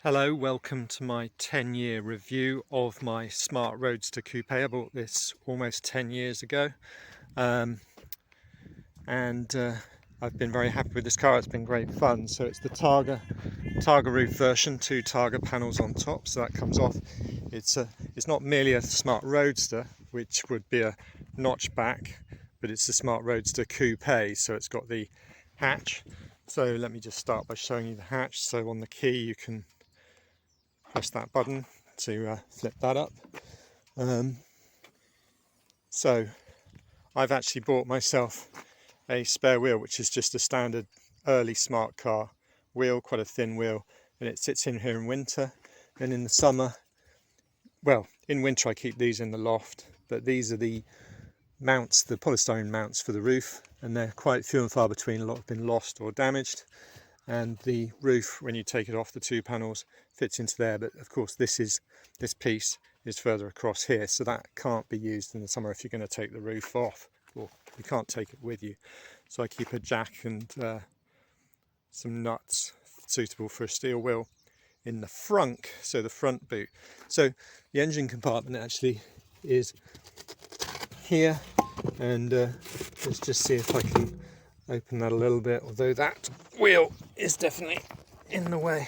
Hello, welcome to my 10-year review of my Smart Roadster Coupe. I bought this almost 10 years ago and I've been very happy with this car. It's been great fun. So it's the Targa roof version, 2 Targa panels on top, so that comes off. It's not merely a Smart Roadster, which would be a notchback, but it's the Smart Roadster Coupe, so it's got the hatch. So let me just start by showing you the hatch. So on the key you can press that button to flip that up. So I've actually bought myself a spare wheel, which is just a standard early smart car wheel, quite a thin wheel, and it sits in here in winter. And in the summer, well, in winter I keep these in the loft, but these are the mounts, the polystyrene mounts for the roof, and they're quite few and far between. A lot have been lost or damaged, and the roof, when you take it off, the 2 panels fits into there, but of course this piece is further across here, so that can't be used in the summer if you're going to take the roof off, or you can't take it with you. So I keep a jack and some nuts suitable for a steel wheel in the front, so the front boot. So the engine compartment actually is here, and let's just see if I can open that a little bit, although that wheel is definitely in the way,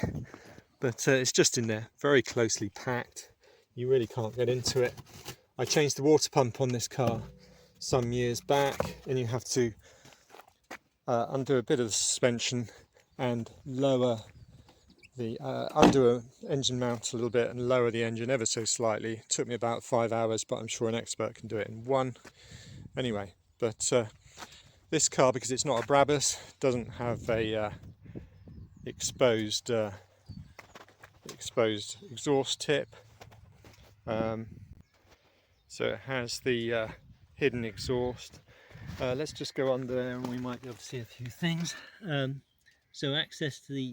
but it's just in there, very closely packed. You really can't get into it. I changed the water pump on this car some years back, and you have to undo a bit of the suspension and lower the undo an engine mount a little bit and lower the engine ever so slightly. It took me about 5 hours, but I'm sure an expert can do it in 1. Anyway, but this car, because it's not a Brabus, doesn't have a exposed exhaust tip. So it has the hidden exhaust. Let's just go under there and we might be able to see a few things. So access to the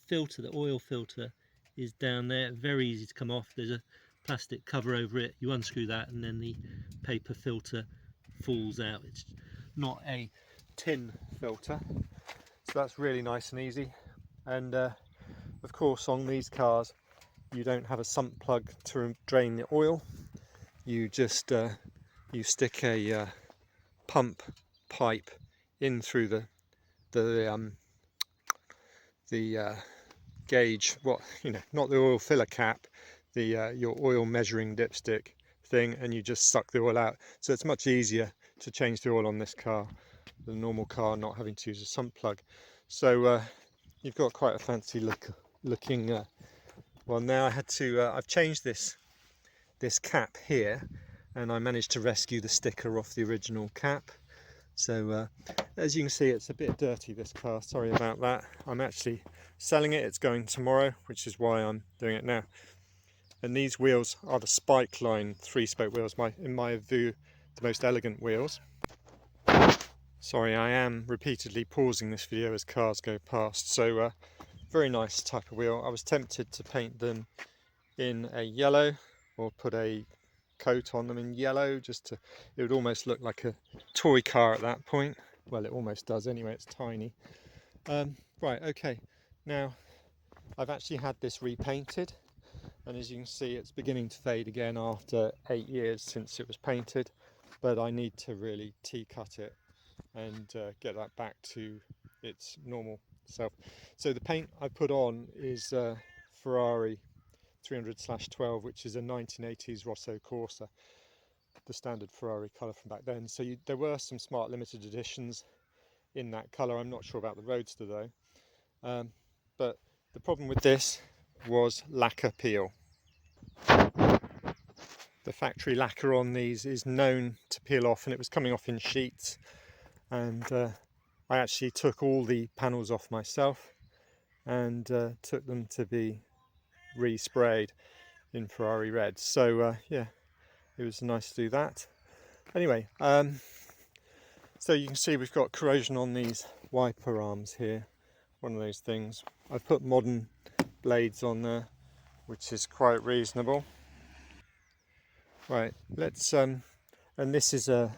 filter, the oil filter, is down there. Very easy to come off. There's a plastic cover over it. You unscrew that and then the paper filter falls out. It's not a tin filter, so that's really nice and easy. And of course on these cars you don't have a sump plug to drain the oil. You just you stick a pump pipe in through the gauge, what, you know, not the oil filler cap, the your oil measuring dipstick thing, and you just suck the oil out. So it's much easier to change the oil on this car than a normal car, not having to use a sump plug. So you've got quite a fancy looking well, now I had to I've changed this cap here, and I managed to rescue the sticker off the original cap. So as you can see, it's a bit dirty, this car, sorry about that. I'm actually selling it, it's going tomorrow, which is why I'm doing it now. And these wheels are the spike line 3-spoke wheels, in my view the most elegant wheels. Sorry, I am repeatedly pausing this video as cars go past. So very nice type of wheel. I was tempted to paint them in a yellow, or put a coat on them in yellow, just to, it would almost look like a toy car at that point. Well, it almost does anyway, it's tiny. Right, okay, now I've actually had this repainted, and as you can see it's beginning to fade again after 8 years since it was painted, but I need to really cut it and get that back to its normal self. So the paint I put on is Ferrari 300/12, which is a 1980s Rosso Corsa, the standard Ferrari colour from back then. So there were some Smart limited editions in that colour. I'm not sure about the Roadster though. But the problem with this was lacquer peel. The factory lacquer on these is known to peel off, and it was coming off in sheets, and I actually took all the panels off myself and took them to be resprayed in Ferrari red. So yeah, it was nice to do that. Anyway, so you can see we've got corrosion on these wiper arms here, one of those things. I've put modern blades on there, which is quite reasonable. Right, let's and this is a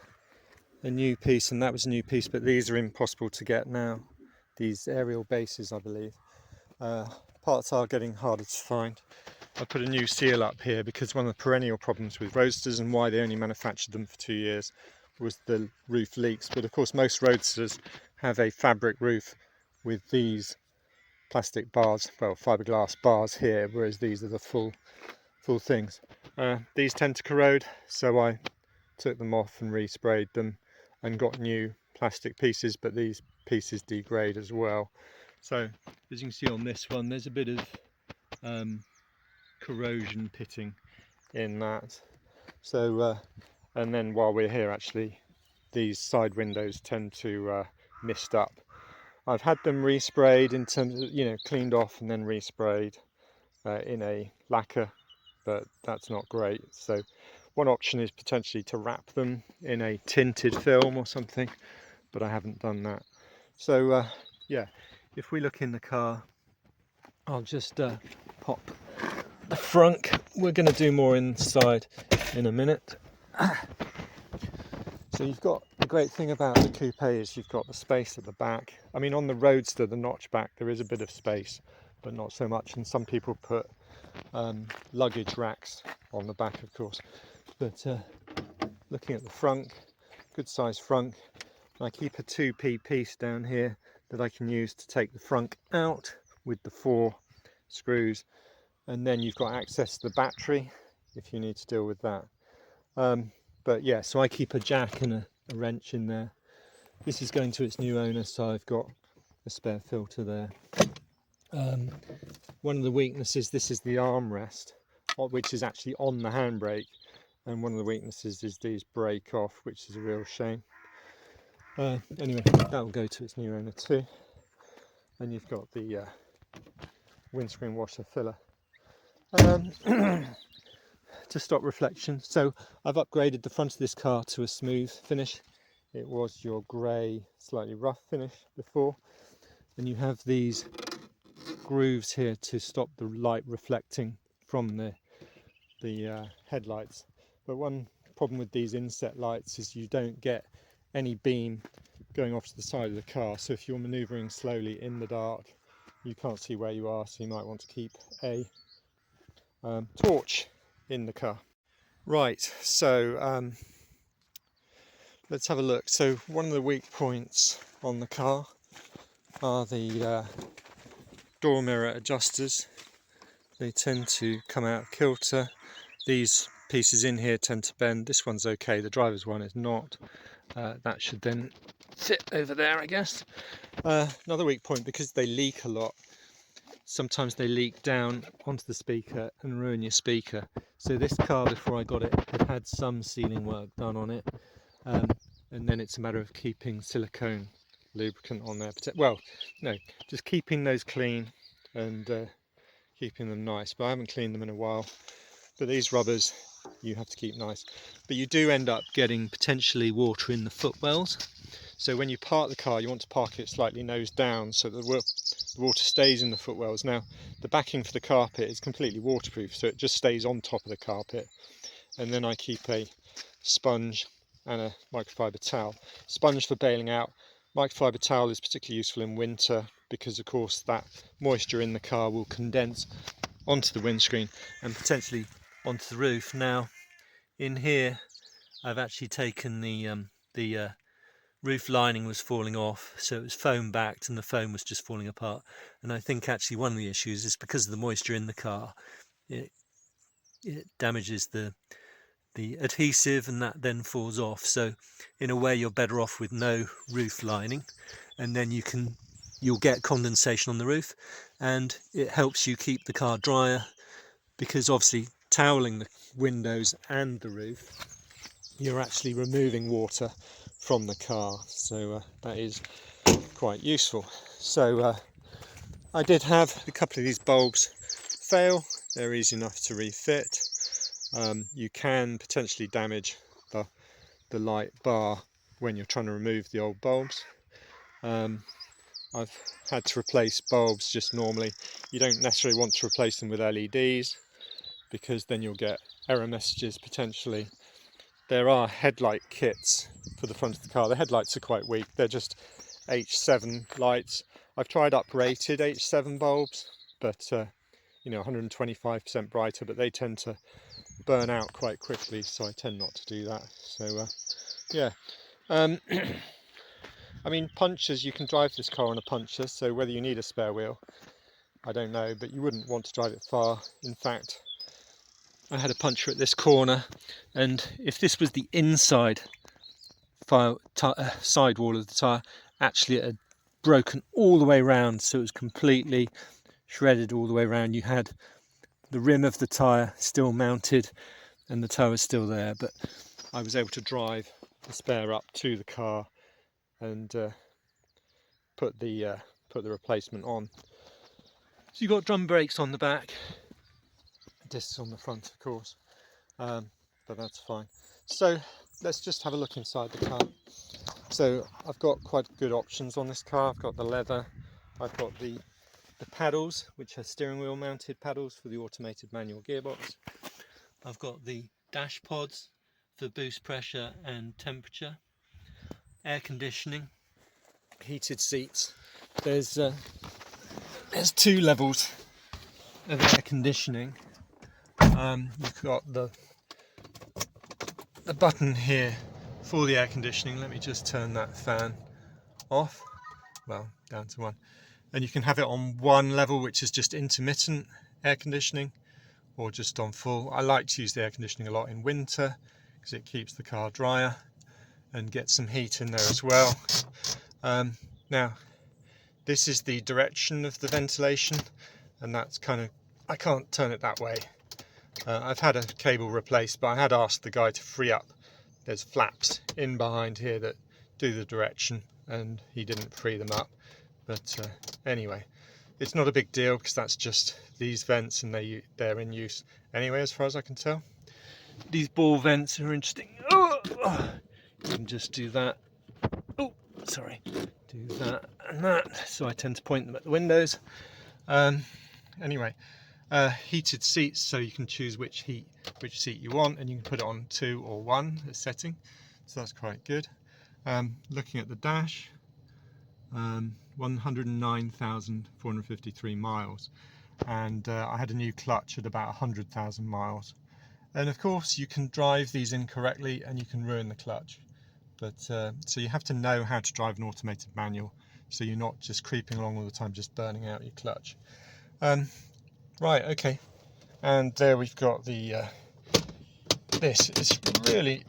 new piece, and that was a new piece, but these are impossible to get now, these aerial bases, I believe. parts are getting harder to find. I put a new seal up here because one of the perennial problems with Roadsters, and why they only manufactured them for 2 years, was the roof leaks. But of course most Roadsters have a fabric roof with these plastic bars, well, fiberglass bars here, whereas these are the full things. These tend to corrode, so I took them off and resprayed them and got new plastic pieces, but these pieces degrade as well. So as you can see on this one, there's a bit of corrosion pitting in that. So and then while we're here, actually these side windows tend to mist up. I've had them resprayed in terms of, you know, cleaned off and then resprayed in a lacquer, but that's not great. So one option is potentially to wrap them in a tinted film or something, but I haven't done that. So yeah, if we look in the car, I'll just pop the frunk. We're going to do more inside in a minute. So you've got, the great thing about the coupe is you've got the space at the back. I mean, on the Roadster, the notchback, there is a bit of space, but not so much. And some people put luggage racks on the back, of course. But looking at the frunk, good size frunk. I keep a 2p piece down here that I can use to take the frunk out with the 4 screws. And then you've got access to the battery if you need to deal with that. But yeah, so I keep a jack and a wrench in there. This is going to its new owner, so I've got a spare filter there. One of the weaknesses, this is the armrest, which is actually on the handbrake, and one of the weaknesses is these break off, which is a real shame. Anyway, that will go to its new owner too. And you've got the windscreen washer filler. To stop reflection. So I've upgraded the front of this car to a smooth finish. It was your grey, slightly rough finish before. And you have these grooves here to stop the light reflecting from the headlights. But one problem with these inset lights is you don't get any beam going off to the side of the car. So if you're manoeuvring slowly in the dark, you can't see where you are, so you might want to keep a torch in the car. Right, so let's have a look. So one of the weak points on the car are the door mirror adjusters. They tend to come out of kilter. These pieces in here tend to bend. This one's okay, the driver's one is not. That should then fit over there, I guess. Another weak point, because they leak a lot, sometimes they leak down onto the speaker and ruin your speaker. So this car, before I got it, had some sealing work done on it, and then it's a matter of keeping silicone lubricant on there. Well, no, just keeping those clean and keeping them nice. But I haven't cleaned them in a while. But these rubbers you have to keep nice. But you do end up getting potentially water in the footwells. So when you park the car, you want to park it slightly nose down so that the water stays in the footwells. Now, the backing for the carpet is completely waterproof, so it just stays on top of the carpet. And then I keep a sponge and a microfiber towel. Sponge for bailing out. Microfiber towel is particularly useful in winter because, of course, that moisture in the car will condense onto the windscreen and potentially onto the roof. Now, in here, I've actually taken the roof lining was falling off, so it was foam backed and the foam was just falling apart. And I think actually one of the issues is because of the moisture in the car, it damages the adhesive, and that then falls off. So in a way you're better off with no roof lining, and then you'll get condensation on the roof, and it helps you keep the car drier, because obviously toweling the windows and the roof, you're actually removing water from the car, so that is quite useful. So I did have a couple of these bulbs fail. They're easy enough to refit. You can potentially damage the light bar when you're trying to remove the old bulbs. I've had to replace bulbs just normally. You don't necessarily want to replace them with LEDs, because then you'll get error messages potentially. There are headlight kits for the front of the car. The headlights are quite weak. They're just H7 lights. I've tried uprated H7 bulbs, but you know, 125% brighter, but they tend to burn out quite quickly, so I tend not to do that. So yeah, I mean, punctures, you can drive this car on a puncture, so whether you need a spare wheel, I don't know, but you wouldn't want to drive it far. In fact, I had a puncture at this corner, and if this was the inside sidewall of the tyre, actually it had broken all the way around, so it was completely shredded all the way around. You had the rim of the tyre still mounted and the tyre was still there, but I was able to drive the spare up to the car and put the replacement on. So you've got drum brakes on the back, discs on the front, of course, but that's fine. So let's just have a look inside the car. So I've got quite good options on this car. I've got the leather, I've got the paddles, which are steering wheel mounted paddles for the automated manual gearbox. I've got the dash pods for boost pressure and temperature, air conditioning, heated seats. There's 2 levels of air conditioning. You've got the button here for the air conditioning. Let me just turn that fan off, well, down to 1, and you can have it on 1 level, which is just intermittent air conditioning, or just on full. I like to use the air conditioning a lot in winter because it keeps the car drier and gets some heat in there as well. Now this is the direction of the ventilation, and that's kind of, I can't turn it that way. I've had a cable replaced, but I had asked the guy to free up. There's flaps in behind here that do the direction, and he didn't free them up. But anyway, it's not a big deal because that's just these vents, and they're in use anyway, as far as I can tell. These ball vents are interesting. You can just do that. Oh, sorry. Do that and that. So I tend to point them at the windows. Anyway, heated seats, so you can choose which seat you want, and you can put it on 2 or 1 as setting. So that's quite good. Looking at the dash, 109,453 miles, and I had a new clutch at about 100,000 miles. And of course you can drive these incorrectly and you can ruin the clutch, but so you have to know how to drive an automated manual, so you're not just creeping along all the time just burning out your clutch. Right, okay, and there we've got the this is really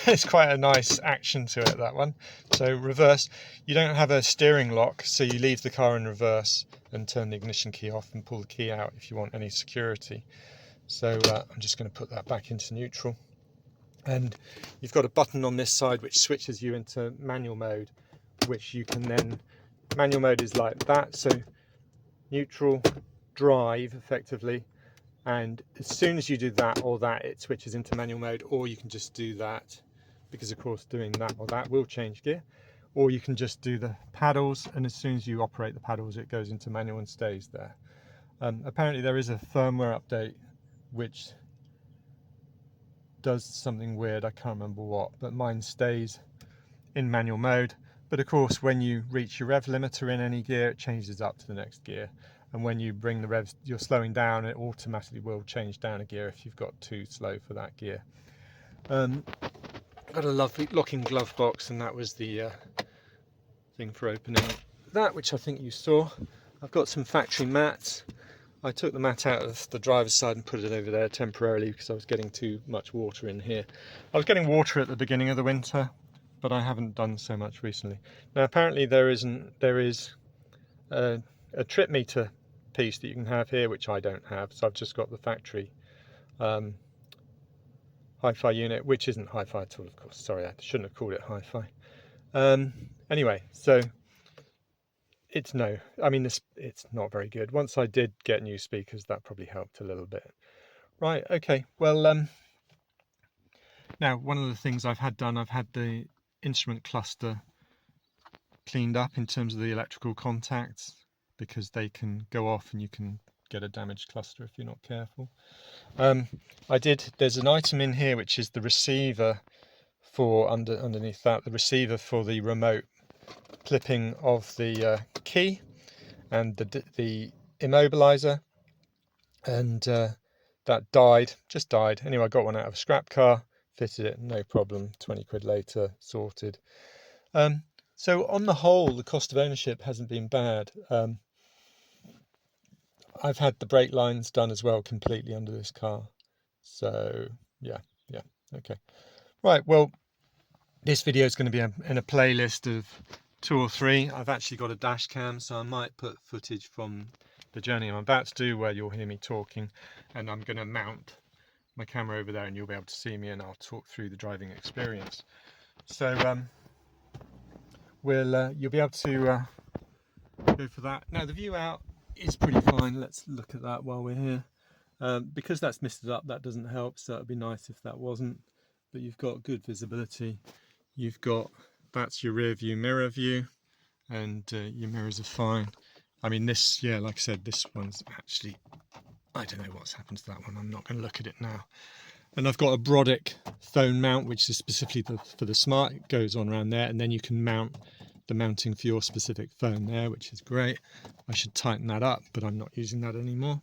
it's quite a nice action to it, that one. So reverse, you don't have a steering lock, so you leave the car in reverse and turn the ignition key off and pull the key out if you want any security. So I'm just going to put that back into neutral, and you've got a button on this side which switches you into manual mode, which you can then, manual mode is like that, so neutral, drive effectively, and as soon as you do that or that, it switches into manual mode, or you can just do that, because of course doing that or that will change gear, or you can just do the paddles, and as soon as you operate the paddles it goes into manual and stays there. Apparently there is a firmware update which does something weird, I can't remember what, but mine stays in manual mode. But of course when you reach your rev limiter in any gear, it changes up to the next gear, and when you bring the revs, you're slowing down, it automatically will change down a gear if you've got too slow for that gear. Got a lovely locking glove box, and that was the thing for opening that, which I think you saw. I've got some factory mats. I took the mat out of the driver's side and put it over there temporarily because I was getting too much water in here. I was getting water at the beginning of the winter, but I haven't done so much recently. Now apparently there is a trip meter piece that you can have here, which I don't have, so I've just got the factory hi-fi unit, which isn't hi-fi at all, of course. Sorry, I shouldn't have called it hi-fi. Anyway, so it's not very good. Once I did get new speakers, that probably helped a little bit. Right, okay, well, now one of the things I've had the instrument cluster cleaned up in terms of the electrical contacts, because they can go off and you can get a damaged cluster if you're not careful. There's an item in here which is the receiver for underneath that, the receiver for the remote clipping of the key, and the immobiliser, and that died, just died. Anyway, I got one out of a scrap car, fitted it, no problem, 20 quid later, sorted. So on the whole, the cost of ownership hasn't been bad. I've had the brake lines done as well, completely under this car. So yeah, okay. Right, well, this video is going to be in a playlist of 2 or 3. I've actually got a dash cam, so I might put footage from the journey I'm about to do where you'll hear me talking, and I'm going to mount my camera over there and you'll be able to see me, and I'll talk through the driving experience. So you'll be able to go for that. Now the view out is pretty fine. Let's look at that while we're here. Because that's misted up, that doesn't help, so it'd be nice if that wasn't, but you've got good visibility. You've got, that's your rear view mirror view, and your mirrors are fine. I mean, this, yeah, like I said, this one's actually, I don't know what's happened to that one. I'm not going to look at it now. And I've got a Brodick phone mount, which is specifically for the Smart. It goes on around there, and then you can mount the mounting for your specific phone there, which is great. I should tighten that up, but I'm not using that anymore.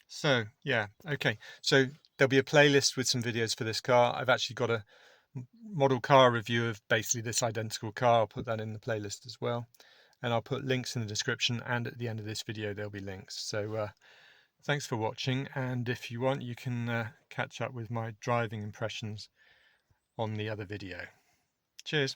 So yeah, okay. So there'll be a playlist with some videos for this car. I've actually got a model car review of basically this identical car. I'll put that in the playlist as well, and I'll put links in the description, and at the end of this video there'll be links. So thanks for watching, and if you want, you can catch up with my driving impressions on the other video. Cheers.